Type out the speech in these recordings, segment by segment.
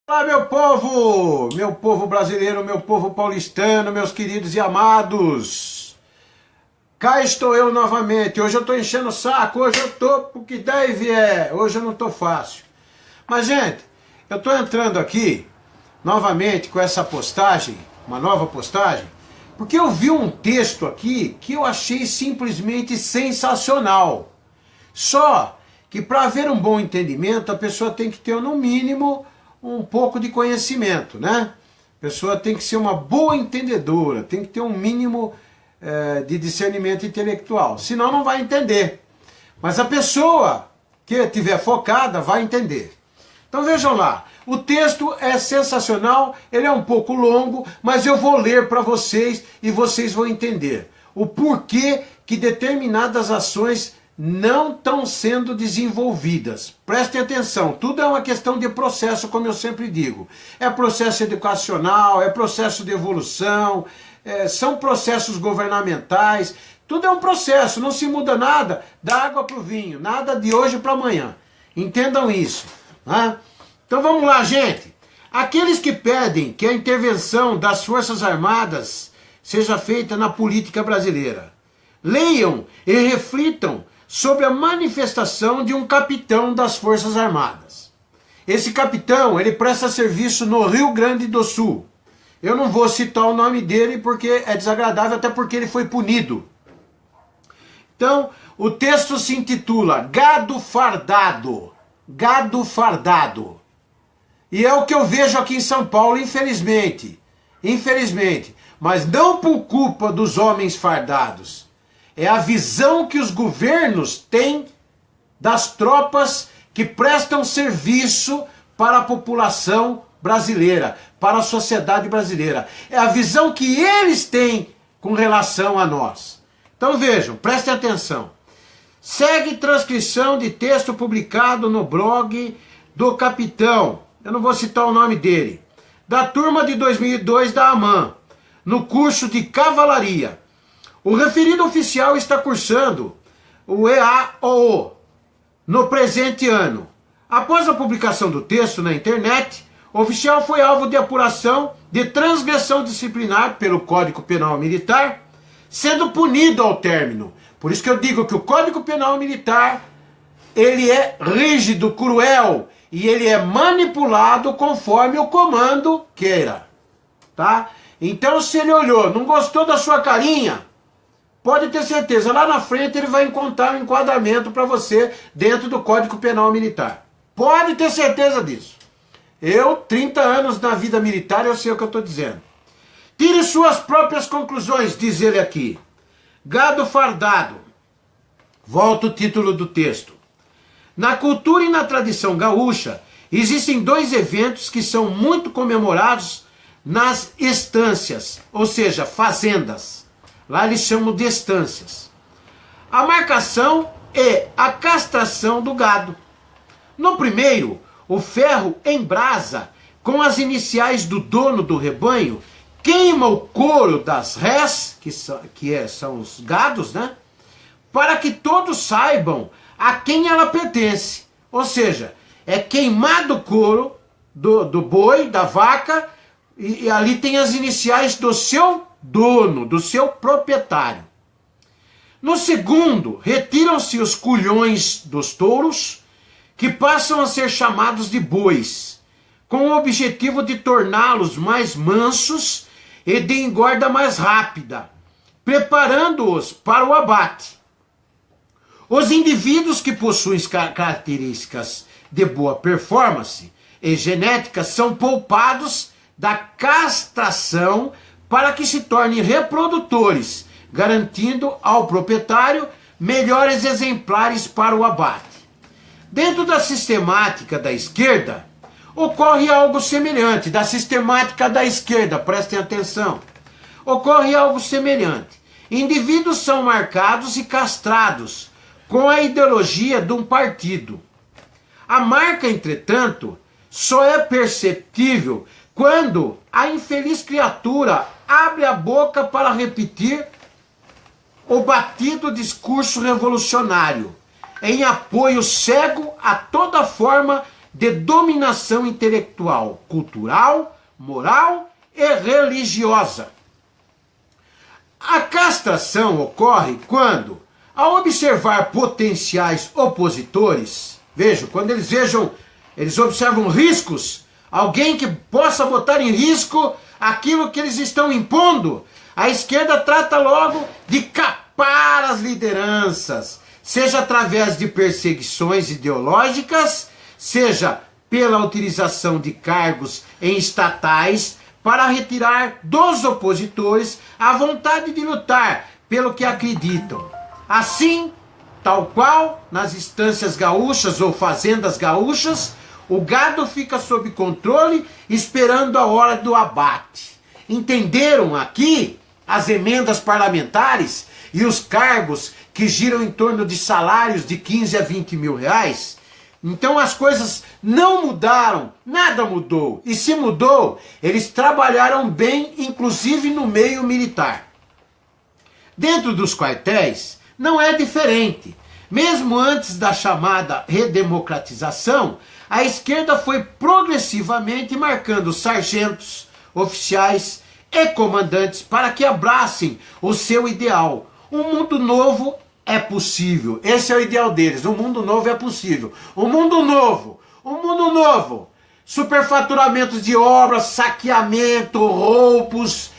Olá, meu povo brasileiro, meu povo paulistano, meus queridos e amados. Cá estou eu novamente. Hoje eu estou enchendo o saco, hoje eu estou porque daí vier. Hoje eu não estou fácil. Mas, gente, eu estou entrando aqui novamente com essa postagem, uma nova postagem, porque eu vi um texto aqui que eu achei simplesmente sensacional. Só que para haver um bom entendimento, a pessoa tem que ter, no mínimo, um pouco de conhecimento, né? A pessoa tem que ser uma boa entendedora, tem que ter um mínimo de discernimento intelectual, senão não vai entender. Mas a pessoa que estiver focada vai entender. Então vejam lá, o texto é sensacional, ele é um pouco longo, mas eu vou ler para vocês e vocês vão entender o porquê que determinadas ações não estão sendo desenvolvidas. Prestem atenção, tudo é uma questão de processo, como eu sempre digo. É processo educacional, é processo de evolução, são processos governamentais, tudo é um processo, não se muda nada da água para o vinho, nada de hoje para amanhã. Entendam isso, né? Então vamos lá, gente. Aqueles que pedem que a intervenção das Forças Armadas seja feita na política brasileira, leiam e reflitam sobre a manifestação de um capitão das Forças Armadas. Esse capitão, ele presta serviço no Rio Grande do Sul. Eu não vou citar o nome dele porque é desagradável, até porque ele foi punido. Então, o texto se intitula Gado Fardado. Gado Fardado. E é o que eu vejo aqui em São Paulo, infelizmente. Infelizmente. Mas não por culpa dos homens fardados. É a visão que os governos têm das tropas que prestam serviço para a população brasileira, para a sociedade brasileira. É a visão que eles têm com relação a nós. Então vejam, prestem atenção. Segue transcrição de texto publicado no blog do capitão, eu não vou citar o nome dele, da turma de 2002 da AMAN, no curso de cavalaria. O referido oficial está cursando o EAOO no presente ano. Após a publicação do texto na internet, o oficial foi alvo de apuração de transgressão disciplinar pelo Código Penal Militar, sendo punido ao término. Por isso que eu digo que o Código Penal Militar, ele é rígido, cruel, e ele é manipulado conforme o comando queira. Tá? Então se ele olhou, não gostou da sua carinha, pode ter certeza, lá na frente ele vai encontrar um enquadramento para você dentro do Código Penal Militar. Pode ter certeza disso. Eu, 30 anos na vida militar, eu sei o que eu estou dizendo. Tire suas próprias conclusões, diz ele aqui. Gado fardado. Volta o título do texto. Na cultura e na tradição gaúcha, existem dois eventos que são muito comemorados nas estâncias, ou seja, fazendas. Lá eles chamam de estâncias. A marcação e a castração do gado. No primeiro, o ferro em brasa, com as iniciais do dono do rebanho, queima o couro das rés, são os gados, né? Para que todos saibam a quem ela pertence. Ou seja, é queimado o couro do boi, da vaca, e ali tem as iniciais do seu dono, do seu proprietário. No segundo, retiram-se os culhões dos touros, que passam a ser chamados de bois, com o objetivo de torná-los mais mansos e de engorda mais rápida, preparando-os para o abate. Os indivíduos que possuem características de boa performance e genética são poupados da castração para que se tornem reprodutores, garantindo ao proprietário melhores exemplares para o abate. Dentro da sistemática da esquerda, ocorre algo semelhante. Da sistemática da esquerda, prestem atenção. Ocorre algo semelhante. Indivíduos são marcados e castrados com a ideologia de um partido. A marca, entretanto, só é perceptível quando a infeliz criatura abre a boca para repetir o batido discurso revolucionário, em apoio cego a toda forma de dominação intelectual, cultural, moral e religiosa. A castração ocorre quando, ao observar potenciais opositores, vejam, quando eles observam riscos, alguém que possa botar em risco aquilo que eles estão impondo, a esquerda trata logo de capar as lideranças, seja através de perseguições ideológicas, seja pela utilização de cargos em estatais para retirar dos opositores a vontade de lutar pelo que acreditam. Assim, tal qual nas estâncias gaúchas ou fazendas gaúchas, o gado fica sob controle esperando a hora do abate. Entenderam aqui as emendas parlamentares e os cargos que giram em torno de salários de 15 a 20 mil reais? Então as coisas não mudaram, nada mudou. E se mudou, eles trabalharam bem, inclusive no meio militar. Dentro dos quartéis, não é diferente. Mesmo antes da chamada redemocratização, a esquerda foi progressivamente marcando sargentos, oficiais e comandantes para que abracem o seu ideal. Um mundo novo é possível. Esse é o ideal deles. Um mundo novo é possível. Um mundo novo. Um mundo novo. Superfaturamentos de obras, saqueamento, roubos,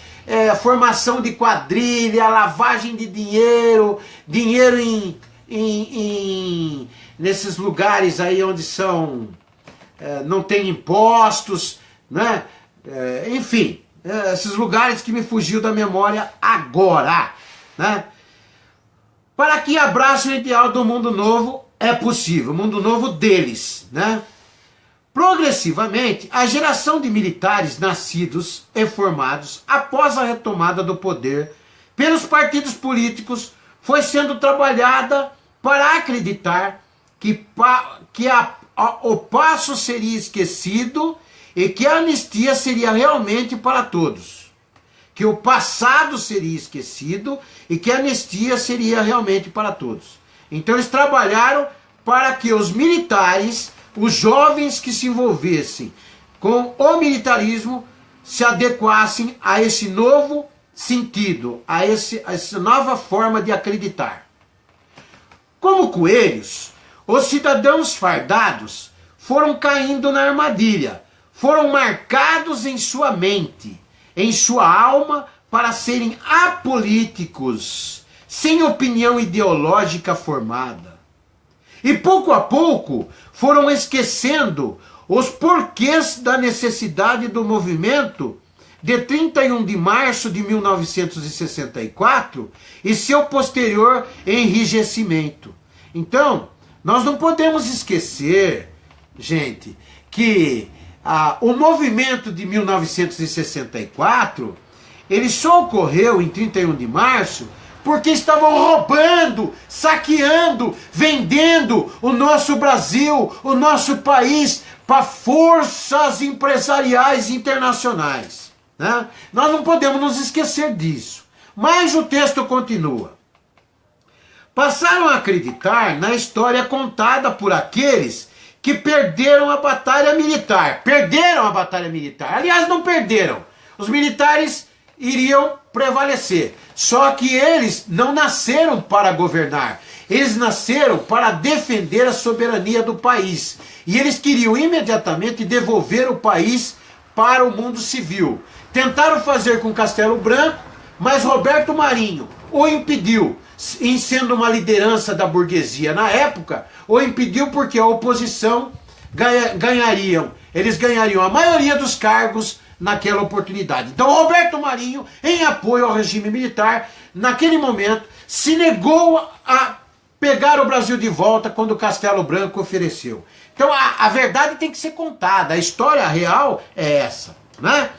formação de quadrilha, lavagem de dinheiro, dinheiro nesses lugares aí onde não tem impostos, né? Enfim, esses lugares que me fugiu da memória agora, né? Para que abracem o ideal do mundo novo, é possível, o mundo novo deles, né? Progressivamente, a geração de militares nascidos e formados após a retomada do poder pelos partidos políticos foi sendo trabalhada para acreditar que o passo seria esquecido e que a anistia seria realmente para todos. Que o passado seria esquecido e que a anistia seria realmente para todos. Então eles trabalharam para que os militares, os jovens que se envolvessem com o militarismo, se adequassem a esse novo sentido, a essa nova forma de acreditar. Como coelhos, os cidadãos fardados foram caindo na armadilha, foram marcados em sua mente, em sua alma, para serem apolíticos, sem opinião ideológica formada. E pouco a pouco foram esquecendo os porquês da necessidade do movimento de 31 de março de 1964 e seu posterior enrijecimento. Então, nós não podemos esquecer, gente, que o movimento de 1964, ele só ocorreu em 31 de março porque estavam roubando, saqueando, vendendo o nosso Brasil, o nosso país, para forças empresariais internacionais, né? Nós não podemos nos esquecer disso. Mas o texto continua. Passaram a acreditar na história contada por aqueles que perderam a batalha militar. Perderam a batalha militar. Aliás, não perderam. Os militares iriam prevalecer. Só que eles não nasceram para governar. Eles nasceram para defender a soberania do país. E eles queriam imediatamente devolver o país para o mundo civil. Tentaram fazer com Castelo Branco, mas Roberto Marinho o impediu, em sendo uma liderança da burguesia na época, o impediu porque a oposição eles ganhariam a maioria dos cargos naquela oportunidade. Então Roberto Marinho, em apoio ao regime militar, naquele momento, se negou a pegar o Brasil de volta quando Castelo Branco ofereceu. Então a verdade tem que ser contada, a história real é essa, né?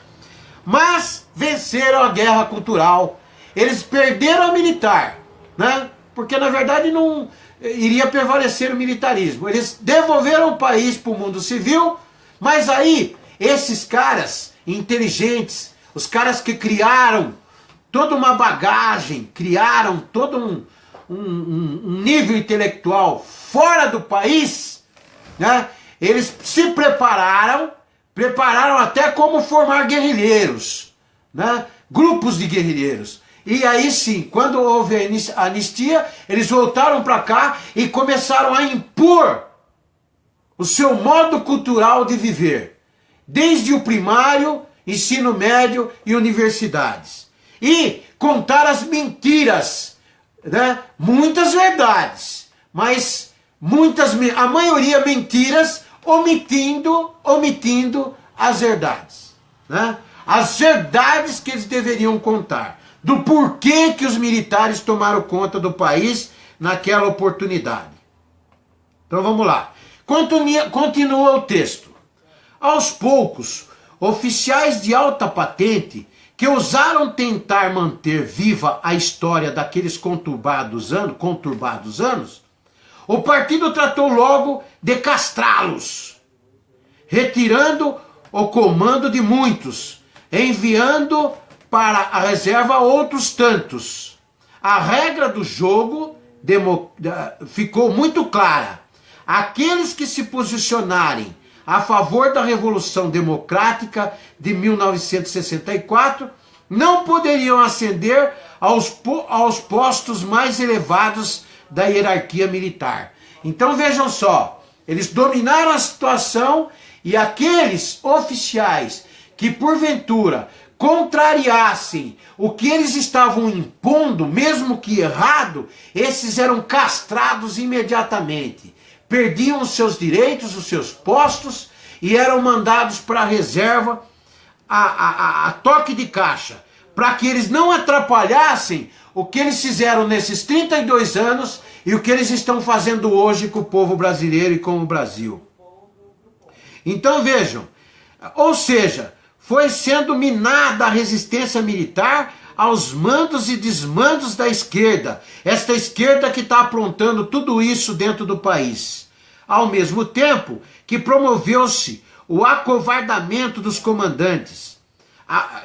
Mas venceram a guerra cultural, eles perderam a militar, né? Porque na verdade não iria prevalecer o militarismo. Eles devolveram o país para o mundo civil, mas aí esses caras inteligentes, os caras que criaram toda uma bagagem, criaram todo um nível intelectual fora do país, né? eles se prepararam até como formar guerrilheiros, né? Grupos de guerrilheiros. E aí sim, quando houve a anistia, eles voltaram para cá e começaram a impor o seu modo cultural de viver, desde o primário, ensino médio e universidades. E contar as mentiras, né? Muitas verdades, mas a maioria mentiras, omitindo as verdades, né? As verdades que eles deveriam contar, do porquê que os militares tomaram conta do país naquela oportunidade. Então vamos lá. Continua o texto. Aos poucos, oficiais de alta patente que ousaram tentar manter viva a história daqueles conturbados anos, o partido tratou logo de castrá-los, retirando o comando de muitos, enviando para a reserva outros tantos. A regra do jogo ficou muito clara. Aqueles que se posicionarem a favor da Revolução Democrática de 1964 não poderiam ascender aos postos mais elevados da hierarquia militar. Então vejam só, eles dominaram a situação e aqueles oficiais que porventura contrariassem o que eles estavam impondo, mesmo que errado, esses eram castrados imediatamente. Perdiam os seus direitos, os seus postos e eram mandados para a reserva a toque de caixa, para que eles não atrapalhassem o que eles fizeram nesses 32 anos e o que eles estão fazendo hoje com o povo brasileiro e com o Brasil. Então vejam, ou seja, foi sendo minada a resistência militar aos mandos e desmandos da esquerda, esta esquerda que está aprontando tudo isso dentro do país. Ao mesmo tempo que promoveu-se o acovardamento dos comandantes.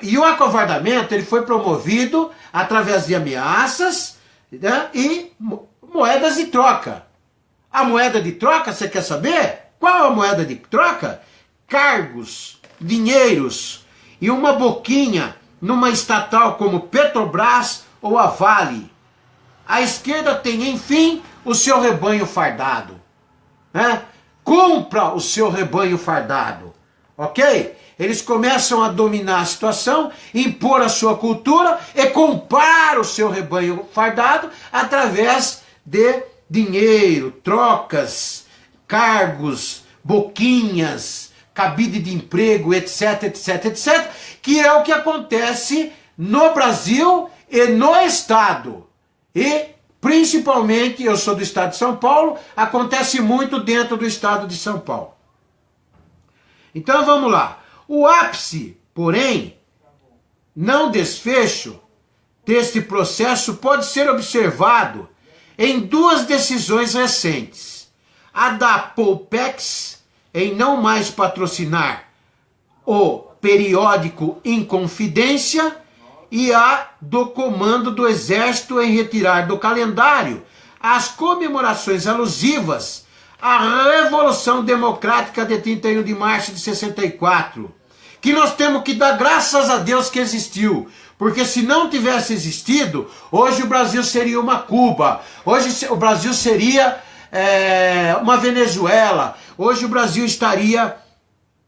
E o acovardamento ele foi promovido através de ameaças, né, e moedas de troca. A moeda de troca, você quer saber? Qual a moeda de troca? Cargos, dinheiros e uma boquinha numa estatal como Petrobras ou a Vale. A esquerda tem, enfim, o seu rebanho fardado, né? Compra o seu rebanho fardado, ok? Eles começam a dominar a situação, impor a sua cultura e comprar o seu rebanho fardado através de dinheiro, trocas, cargos, boquinhas, cabide de emprego, etc, etc, etc, que é o que acontece no Brasil e no Estado. E, principalmente, eu sou do Estado de São Paulo, acontece muito dentro do Estado de São Paulo. Então, vamos lá. O ápice, porém, não desfecho deste processo pode ser observado em duas decisões recentes. A da Polpex, em não mais patrocinar o periódico Inconfidência, e a do Comando do Exército em retirar do calendário as comemorações alusivas à Revolução Democrática de 31 de março de 64, que nós temos que dar graças a Deus que existiu, porque se não tivesse existido, hoje o Brasil seria uma Cuba, hoje o Brasil seria uma Venezuela, hoje o Brasil estaria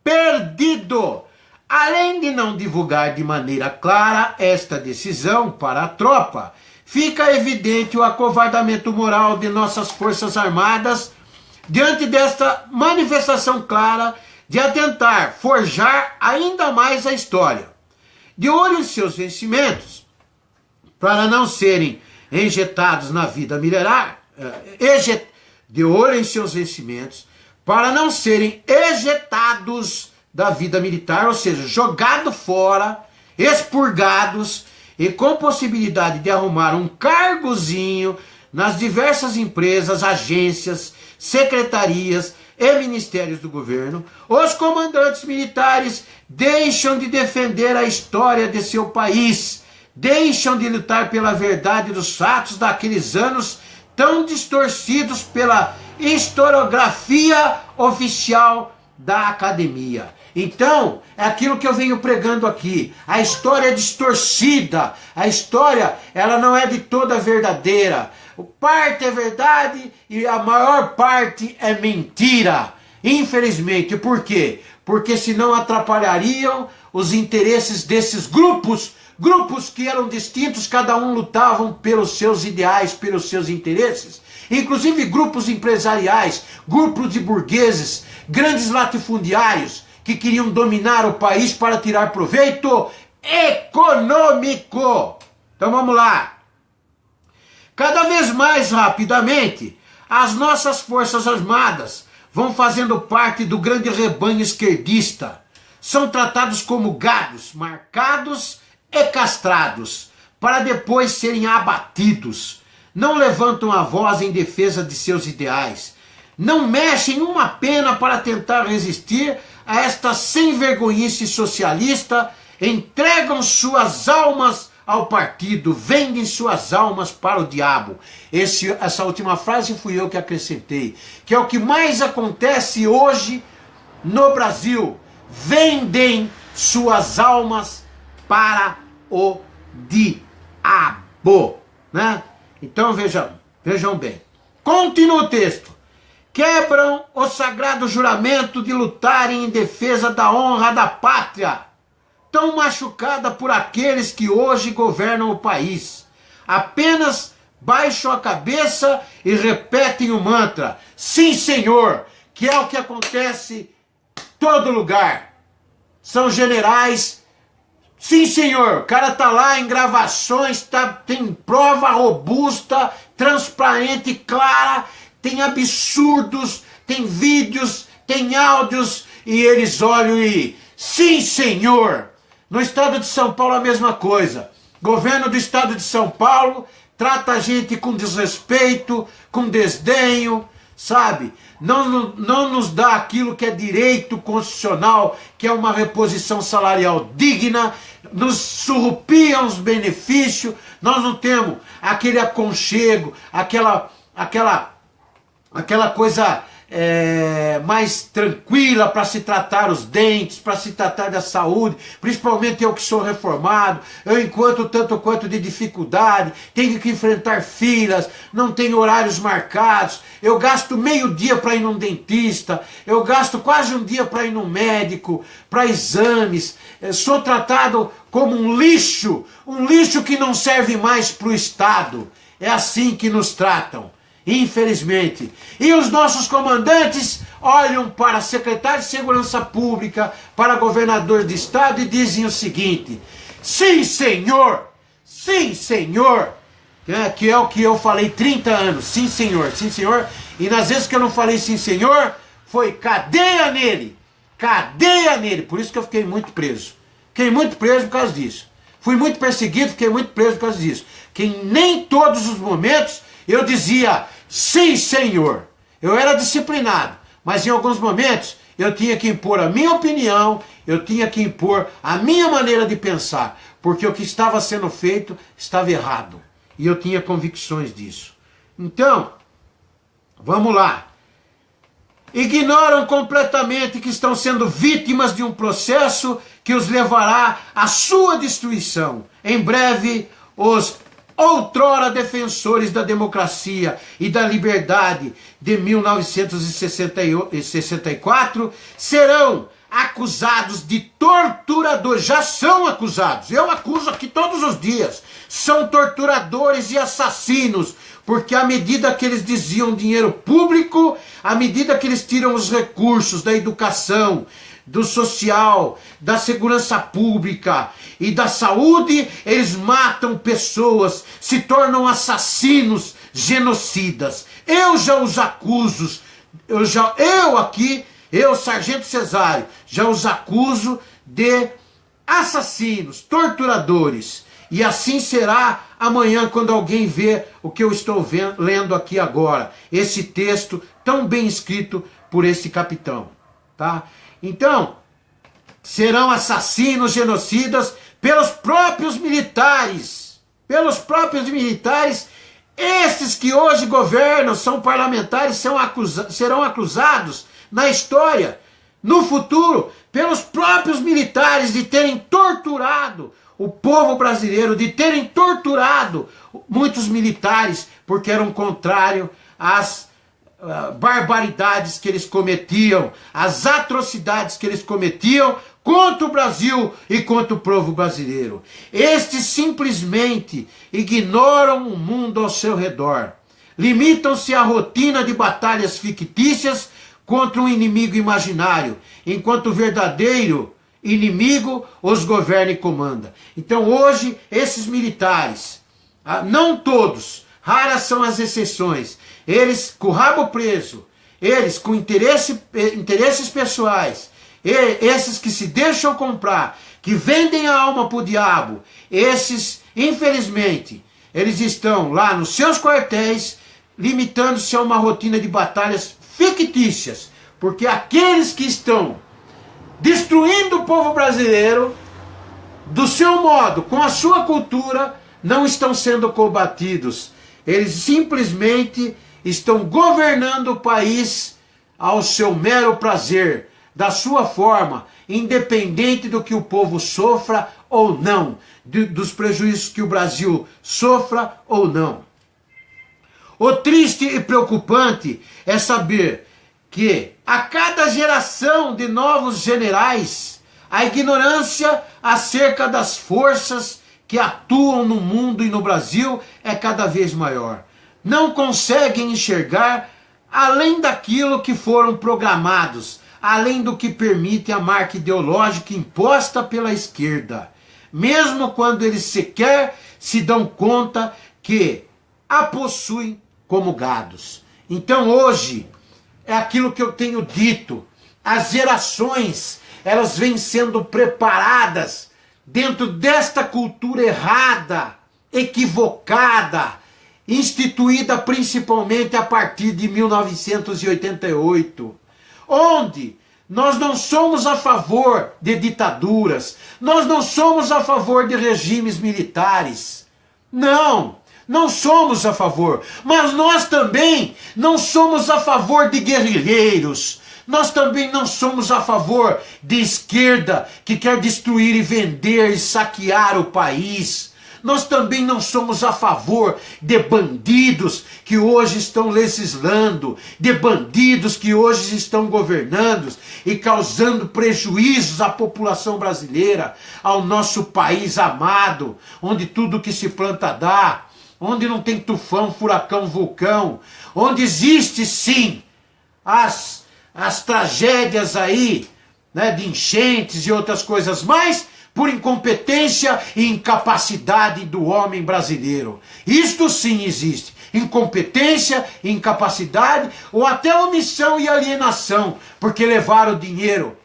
perdido. Além de não divulgar de maneira clara esta decisão para a tropa, fica evidente o acovardamento moral de nossas Forças Armadas diante desta manifestação clara de atentar forjar ainda mais a história. De olho em seus vencimentos, para não serem injetados na vida militar, de olho em seus vencimentos, para não serem ejetados da vida militar, ou seja, jogados fora, expurgados e com possibilidade de arrumar um cargozinho nas diversas empresas, agências, secretarias e ministérios do governo, os comandantes militares deixam de defender a história de seu país, deixam de lutar pela verdade dos fatos daqueles anos tão distorcidos pela historiografia oficial da academia. Então, é aquilo que eu venho pregando aqui. A história é distorcida. A história, ela não é de toda verdadeira. Parte é verdade e a maior parte é mentira. Infelizmente. Por quê? Porque senão atrapalhariam os interesses desses grupos que eram distintos, cada um lutavam pelos seus ideais, pelos seus interesses, inclusive grupos empresariais, grupos de burgueses, grandes latifundiários, que queriam dominar o país para tirar proveito econômico. Então vamos lá. Cada vez mais rapidamente, as nossas forças armadas vão fazendo parte do grande rebanho esquerdista. São tratados como gados, marcados e castrados, para depois serem abatidos. Não levantam a voz em defesa de seus ideais. Não mexem uma pena para tentar resistir a esta sem-vergonhice socialista. Entregam suas almas ao partido, vendem suas almas para o diabo. Essa última frase fui eu que acrescentei, que é o que mais acontece hoje no Brasil. Vendem suas almas para o diabo, né? Então vejam bem. Continua o texto. Quebram o sagrado juramento de lutarem em defesa da honra da pátria, tão machucada por aqueles que hoje governam o país. Apenas baixam a cabeça e repetem o mantra, sim senhor, que é o que acontece em todo lugar. São generais. Sim, senhor, o cara tá lá em gravações, tem prova robusta, transparente, clara, tem absurdos, tem vídeos, tem áudios, e eles olham e... Sim, senhor! No estado de São Paulo a mesma coisa. Governo do estado de São Paulo trata a gente com desrespeito, com desdenho, sabe? Não nos dá aquilo que é direito constitucional, que é uma reposição salarial digna, nos surrupiam os benefícios, nós não temos aquele aconchego, aquela coisa mais tranquila para se tratar os dentes, para se tratar da saúde, principalmente eu que sou reformado, eu encontro tanto quanto de dificuldade, tenho que enfrentar filas, não tenho horários marcados, eu gasto meio dia para ir num dentista, eu gasto quase um dia para ir num médico, para exames, sou tratado como um lixo que não serve mais para o Estado, é assim que nos tratam. Infelizmente. E os nossos comandantes olham para secretário de Segurança Pública, para governador de estado e dizem o seguinte: sim, senhor! Sim, senhor! Que é o que eu falei 30 anos. Sim, senhor! Sim, senhor! E nas vezes que eu não falei sim, senhor, foi cadeia nele! Cadeia nele! Por isso que eu fiquei muito preso. Fiquei muito preso por causa disso. Fui muito perseguido, fiquei muito preso por causa disso. Que em nem todos os momentos eu dizia, sim, senhor. Eu era disciplinado, mas em alguns momentos eu tinha que impor a minha opinião, eu tinha que impor a minha maneira de pensar, porque o que estava sendo feito estava errado. E eu tinha convicções disso. Então, vamos lá. Ignoram completamente que estão sendo vítimas de um processo que os levará à sua destruição. Em breve, os outrora defensores da democracia e da liberdade de 1964 serão acusados de torturadores, já são acusados, eu acuso aqui todos os dias, são torturadores e assassinos, porque à medida que eles desviam dinheiro público, à medida que eles tiram os recursos da educação, do social, da segurança pública e da saúde, eles matam pessoas, se tornam assassinos, genocidas. Eu já os acuso, eu, Sargento Cesário, já os acuso de assassinos, torturadores. E assim será amanhã quando alguém vê o que eu estou lendo aqui agora, esse texto tão bem escrito por esse capitão, tá? Então, serão assassinos, genocidas pelos próprios militares Esses que hoje governam, são parlamentares, serão acusados na história, no futuro, pelos próprios militares de terem torturado o povo brasileiro, de terem torturado muitos militares, porque eram contrários às barbaridades que eles cometiam, às atrocidades que eles cometiam contra o Brasil e contra o povo brasileiro. Estes simplesmente ignoram o mundo ao seu redor. Limitam-se à rotina de batalhas fictícias contra um inimigo imaginário, enquanto o verdadeiro inimigo os governa e comanda. Então hoje, esses militares, não todos, raras são as exceções, eles com o rabo preso, eles com interesses pessoais, esses que se deixam comprar, que vendem a alma para o diabo, esses, infelizmente, eles estão lá nos seus quartéis, limitando-se a uma rotina de batalhas fictícias, porque aqueles que estão destruindo o povo brasileiro, do seu modo, com a sua cultura, não estão sendo combatidos. Eles simplesmente estão governando o país ao seu mero prazer, da sua forma, independente do que o povo sofra ou não, dos prejuízos que o Brasil sofra ou não. O triste e preocupante é saber que a cada geração de novos generais, a ignorância acerca das forças que atuam no mundo e no Brasil é cada vez maior. Não conseguem enxergar além daquilo que foram programados, além do que permite a marca ideológica imposta pela esquerda, mesmo quando eles sequer se dão conta que a possuem como gados. Então hoje, é aquilo que eu tenho dito, as gerações, elas vêm sendo preparadas dentro desta cultura errada, equivocada, instituída principalmente a partir de 1988, onde nós não somos a favor de ditaduras, nós não somos a favor de regimes militares, não somos a favor, mas nós também não somos a favor de guerrilheiros, nós também não somos a favor de esquerda que quer destruir e vender e saquear o país. Nós também não somos a favor de bandidos que hoje estão legislando, de bandidos que hoje estão governando e causando prejuízos à população brasileira, ao nosso país amado, onde tudo que se planta dá, onde não tem tufão, furacão, vulcão, onde existe sim as tragédias aí, né, de enchentes e outras coisas mais, por incompetência e incapacidade do homem brasileiro. Isto sim existe. Incompetência, incapacidade ou até omissão e alienação, porque levaram o dinheiro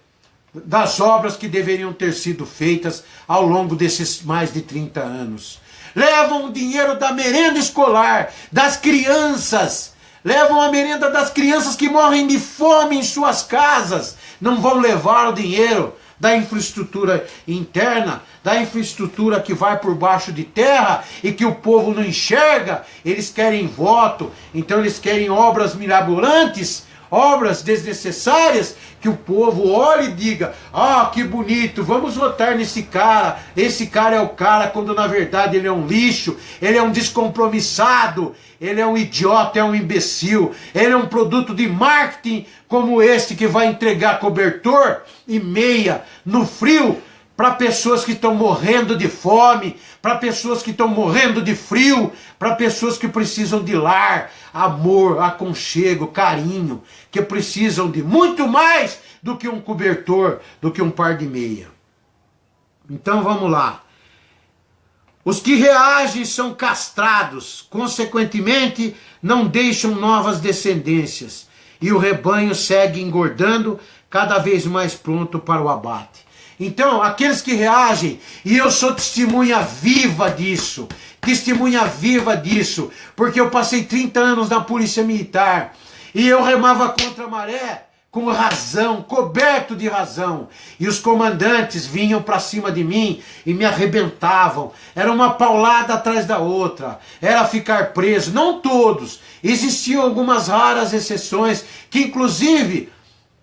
das obras que deveriam ter sido feitas ao longo desses mais de 30 anos. Levam o dinheiro da merenda escolar, das crianças, levam a merenda das crianças que morrem de fome em suas casas, não vão levar o dinheiro da infraestrutura interna, da infraestrutura que vai por baixo de terra e que o povo não enxerga. Eles querem voto, então eles querem obras mirabolantes, obras desnecessárias, que o povo olhe e diga: ah, que bonito, vamos votar nesse cara, esse cara é o cara, quando na verdade ele é um lixo, ele é um descompromissado, ele é um idiota, é um imbecil, ele é um produto de marketing como este que vai entregar cobertor e meia no frio para pessoas que estão morrendo de fome, para pessoas que estão morrendo de frio, para pessoas que precisam de lar, amor, aconchego, carinho, que precisam de muito mais do que um cobertor, do que um par de meia. Então vamos lá. Os que reagem são castrados, consequentemente não deixam novas descendências, e o rebanho segue engordando, cada vez mais pronto para o abate. Então, aqueles que reagem, e eu sou testemunha viva disso, porque eu passei 30 anos na polícia militar, e eu remava contra a maré, com razão, coberto de razão. E os comandantes vinham para cima de mim e me arrebentavam. Era uma paulada atrás da outra. Era ficar preso. Não todos. Existiam algumas raras exceções que, inclusive,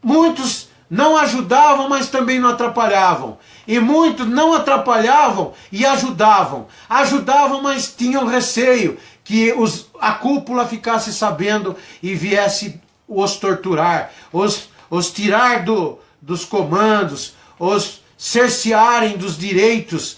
muitos não ajudavam, mas também não atrapalhavam. E muitos não atrapalhavam e ajudavam. Ajudavam, mas tinham receio que a cúpula ficasse sabendo e viesse os torturar, os tirar dos comandos, os cercearem dos direitos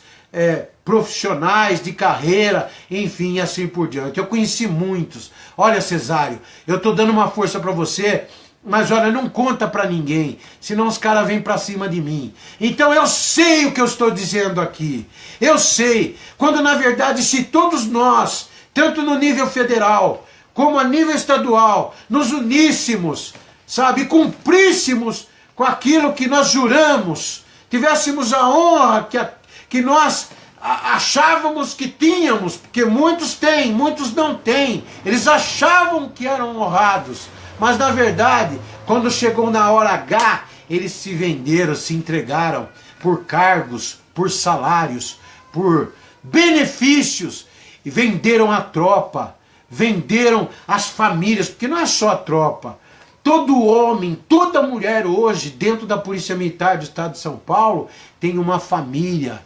profissionais, de carreira, enfim, e assim por diante. Eu conheci muitos. Olha, Cesário, eu estou dando uma força para você, mas olha, não conta para ninguém, senão os caras vêm para cima de mim. Então eu sei o que eu estou dizendo aqui. Eu sei, quando na verdade se todos nós, tanto no nível federal, como a nível estadual, nos uníssemos, sabe, cumpríssemos com aquilo que nós juramos, tivéssemos a honra que nós achávamos que tínhamos, porque muitos têm, muitos não têm, eles achavam que eram honrados, mas na verdade, quando chegou na hora H, eles se venderam, se entregaram por cargos, por salários, por benefícios, e venderam a tropa, venderam as famílias, porque não é só a tropa. Todo homem, toda mulher hoje, dentro da Polícia Militar do Estado de São Paulo, tem uma família,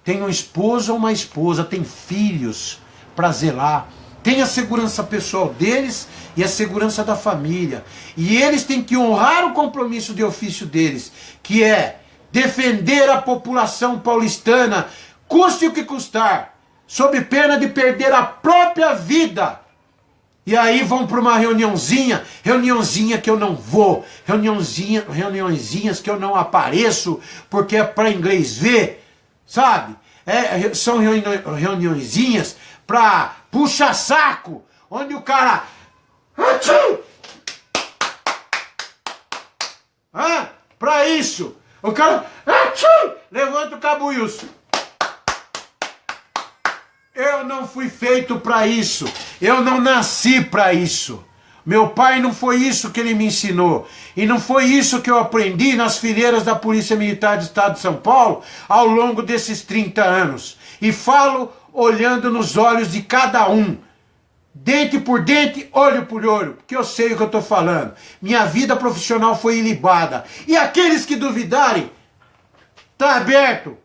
tem um esposo ou uma esposa, tem filhos para zelar, tem a segurança pessoal deles e a segurança da família. E eles têm que honrar o compromisso de ofício deles, que é defender a população paulistana, custe o que custar, sob pena de perder a própria vida. E aí vão para uma reuniãozinha que eu não vou, reuniãozinhas que eu não apareço, porque é para inglês ver, sabe? São reuniõezinhas para puxa-saco, onde o cara... Para isso, o cara... Levanta o cabuíço. Eu não fui feito para isso. Eu não nasci para isso. Meu pai não foi isso que ele me ensinou. E não foi isso que eu aprendi nas fileiras da Polícia Militar do Estado de São Paulo ao longo desses 30 anos. E falo olhando nos olhos de cada um. Dente por dente, olho por olho. Porque eu sei o que eu estou falando. Minha vida profissional foi ilibada. E aqueles que duvidarem, está aberto.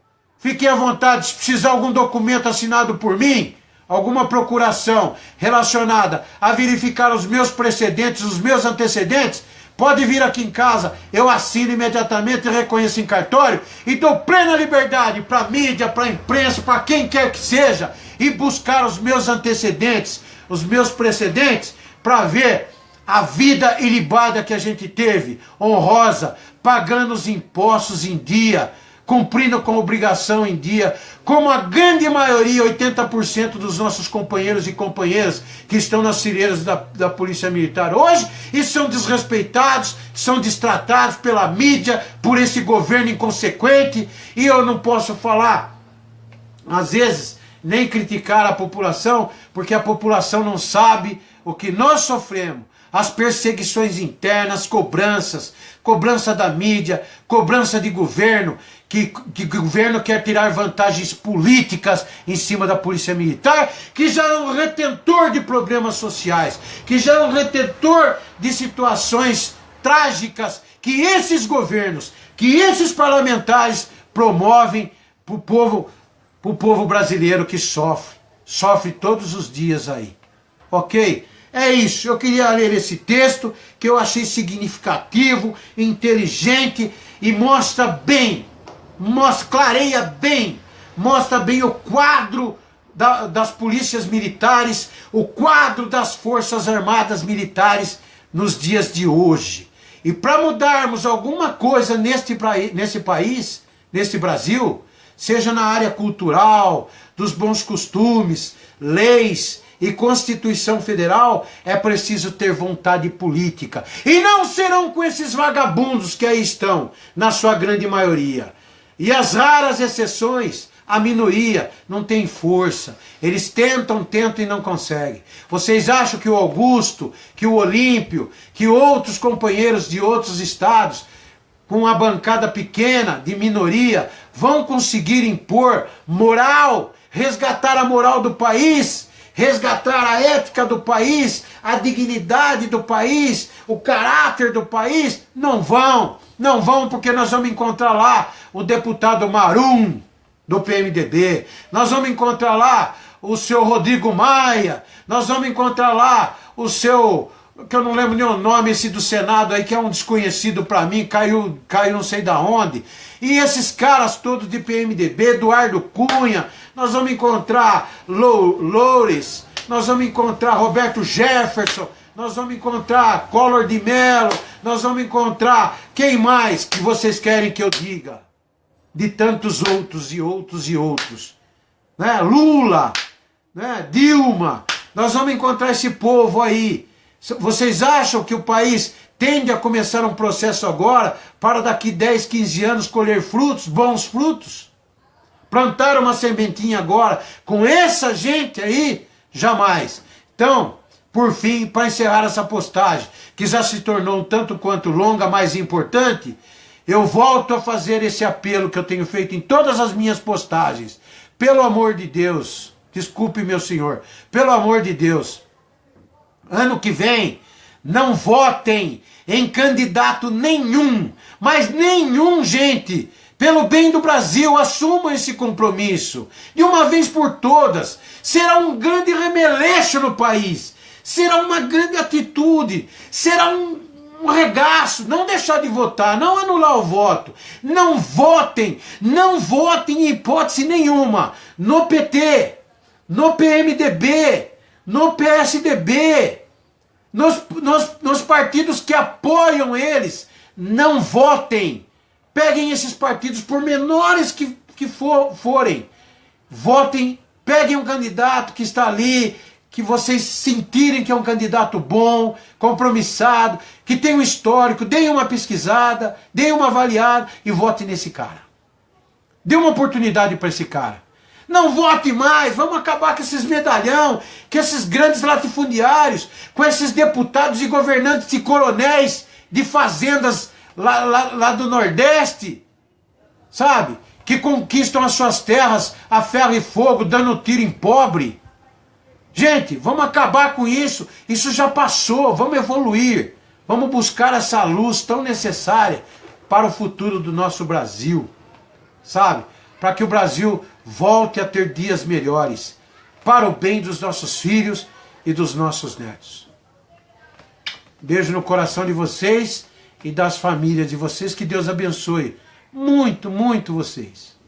Fiquem à vontade, se precisar algum documento assinado por mim, alguma procuração relacionada a verificar os meus precedentes, os meus antecedentes, pode vir aqui em casa, eu assino imediatamente, reconheço em cartório e dou plena liberdade para a mídia, para a imprensa, para quem quer que seja, e buscar os meus antecedentes, os meus precedentes, para ver a vida ilibada que a gente teve, honrosa, pagando os impostos em dia, cumprindo com obrigação em dia, como a grande maioria, 80% dos nossos companheiros e companheiras que estão nas fileiras da Polícia Militar hoje e são desrespeitados, são destratados pela mídia, por esse governo inconsequente. E eu não posso falar, às vezes, nem criticar a população, porque a população não sabe o que nós sofremos. As perseguições internas, cobrança da mídia, cobrança de governo, que o governo quer tirar vantagens políticas em cima da Polícia Militar, que já é um retentor de problemas sociais, que já é um retentor de situações trágicas que esses governos, que esses parlamentares promovem para o povo brasileiro que sofre todos os dias aí. Ok? É isso, eu queria ler esse texto que eu achei significativo, inteligente e mostra bem, clareia bem, mostra bem o quadro das polícias militares, o quadro das forças armadas militares nos dias de hoje. E para mudarmos alguma coisa nesse país, nesse Brasil, seja na área cultural, dos bons costumes, leis e Constituição Federal, é preciso ter vontade política. E não serão com esses vagabundos que aí estão, na sua grande maioria. E as raras exceções, A minoria não tem força. Eles tentam e não conseguem. Vocês acham que o Augusto, que o Olímpio, que outros companheiros de outros estados, com uma bancada pequena, de minoria, vão conseguir impor moral, resgatar a moral do país, resgatar a ética do país, a dignidade do país, o caráter do país? Não vão. Não vão, porque nós vamos encontrar lá o deputado Marum, do PMDB. Nós vamos encontrar lá o seu Rodrigo Maia. Nós vamos encontrar lá o seu, que eu não lembro nem o nome, esse do Senado aí, que é um desconhecido para mim, caiu não sei da onde. E esses caras todos de PMDB, Eduardo Cunha, nós vamos encontrar Loures, nós vamos encontrar Roberto Jefferson, nós vamos encontrar Collor de Mello, nós vamos encontrar quem mais que vocês querem que eu diga? De tantos outros e outros e outros. Né? Lula, né? Dilma, nós vamos encontrar esse povo aí. Vocês acham que o país tende a começar um processo agora para daqui 10, 15 anos colher frutos, bons frutos? Plantar uma sementinha agora com essa gente aí? Jamais. Então, por fim, para encerrar essa postagem, que já se tornou um tanto quanto longa, mais importante, eu volto a fazer esse apelo que eu tenho feito em todas as minhas postagens. Pelo amor de Deus, desculpe meu senhor, pelo amor de Deus, ano que vem, não votem em candidato nenhum, mas nenhum, gente. Pelo bem do Brasil, assumam esse compromisso. De uma vez por todas, será um grande remeleixo no país. Será uma grande atitude. Será um regaço. Não deixar de votar, não anular o voto. Não votem em hipótese nenhuma. No PT, no PMDB, no PSDB, nos partidos que apoiam eles. Não votem. Peguem esses partidos, por menores que forem, votem, peguem um candidato que está ali, que vocês sentirem que é um candidato bom, compromissado, que tem um histórico, deem uma pesquisada, deem uma avaliada e votem nesse cara. Dê uma oportunidade para esse cara. Não vote mais, vamos acabar com esses medalhão, com esses grandes latifundiários, com esses deputados e governantes e coronéis de fazendas lá do Nordeste, sabe? Que conquistam as suas terras a ferro e fogo, dando tiro em pobre. Gente, vamos acabar com isso. Isso já passou, vamos evoluir. Vamos buscar essa luz tão necessária para o futuro do nosso Brasil, sabe? Para que o Brasil volte a ter dias melhores, para o bem dos nossos filhos e dos nossos netos. Beijo no coração de vocês e das famílias de vocês, que Deus abençoe muito, muito vocês.